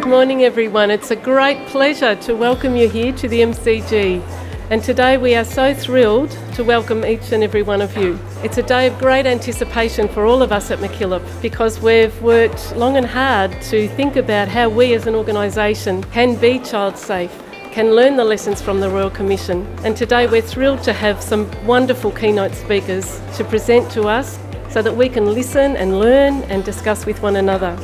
Good morning everyone. It's a great pleasure to welcome you here to the MCG. And today we are so thrilled to welcome each and every one of you. It's a day of great anticipation for all of us at MacKillop because we've worked long and hard to think about how we as an organisation can be child safe, can learn the lessons from the Royal Commission. And today we're thrilled to have some wonderful keynote speakers to present to us so that we can listen and learn and discuss with one another.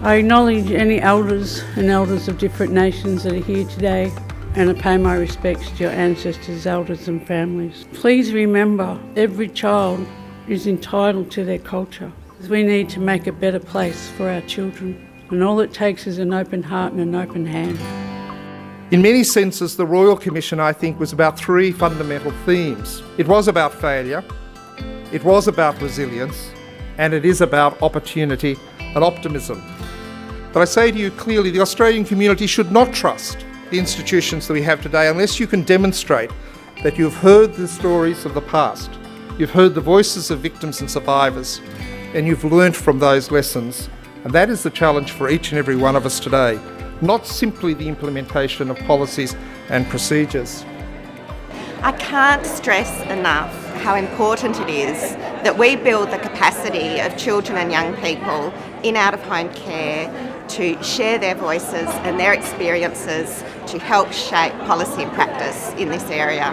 I acknowledge any elders and elders of different nations that are here today, and I pay my respects to your ancestors, elders and families. Please remember, every child is entitled to their culture. We need to make a better place for our children, and all it takes is an open heart and an open hand. In many senses, the Royal Commission, I think, was about three fundamental themes. It was about failure, it was about resilience, and it is about opportunity and optimism. But I say to you clearly, the Australian community should not trust the institutions that we have today unless you can demonstrate that you've heard the stories of the past, you've heard the voices of victims and survivors, and you've learnt from those lessons. And that is the challenge for each and every one of us today, not simply the implementation of policies and procedures. I can't stress enough how important it is that we build the capacity of children and young people in out-of-home care to share their voices and their experiences to help shape policy and practice in this area.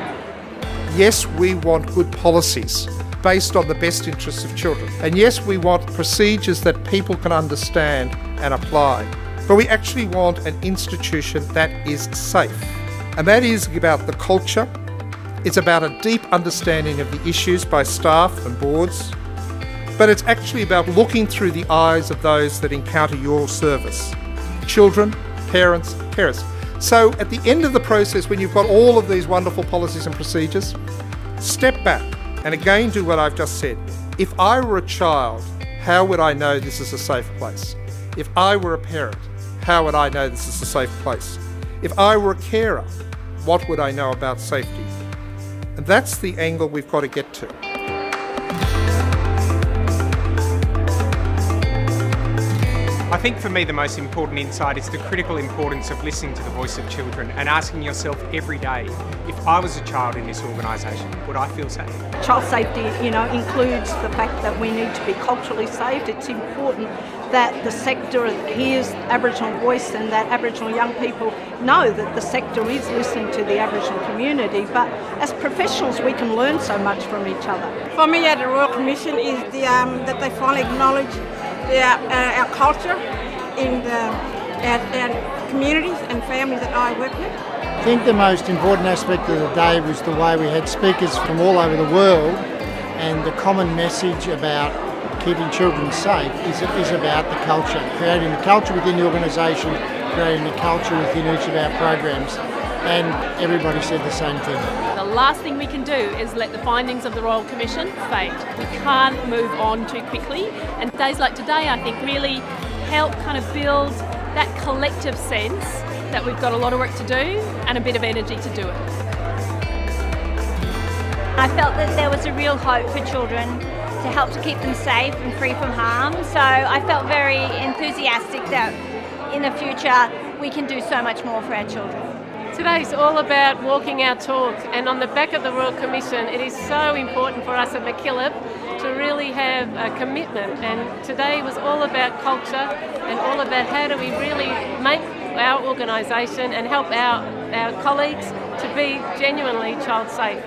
Yes, we want good policies based on the best interests of children. And yes, we want procedures that people can understand and apply. But we actually want an institution that is safe. And that is about the culture. It's about a deep understanding of the issues by staff and boards. But it's actually about looking through the eyes of those that encounter your service. Children, parents, carers. So at the end of the process, when you've got all of these wonderful policies and procedures, step back and again do what I've just said. If I were a child, how would I know this is a safe place? If I were a parent, how would I know this is a safe place? If I were a carer, what would I know about safety? And that's the angle we've got to get to. I think for me the most important insight is the critical importance of listening to the voice of children and asking yourself every day, if I was a child in this organisation, would I feel safe? Child safety, includes the fact that we need to be culturally safe. It's important that the sector hears Aboriginal voice and that Aboriginal young people know that the sector is listening to the Aboriginal community. But as professionals, we can learn so much from each other. For me, at the Royal Commission is that they finally acknowledge our culture in our communities and families that I work with. I think the most important aspect of the day was the way we had speakers from all over the world, and the common message about keeping children safe is about the culture, creating the culture within the organisation, creating the culture within each of our programs, and everybody said the same thing. The last thing we can do is let the findings of the Royal Commission fade. We can't move on too quickly, and days like today I think really help kind of build that collective sense that we've got a lot of work to do and a bit of energy to do it. I felt that there was a real hope for children to help to keep them safe and free from harm, so I felt very enthusiastic that in the future we can do so much more for our children. Today's all about walking our talk, and on the back of the Royal Commission it is so important for us at MacKillop to really have a commitment, and today was all about culture and all about how do we really make our organisation and help our colleagues to be genuinely child safe.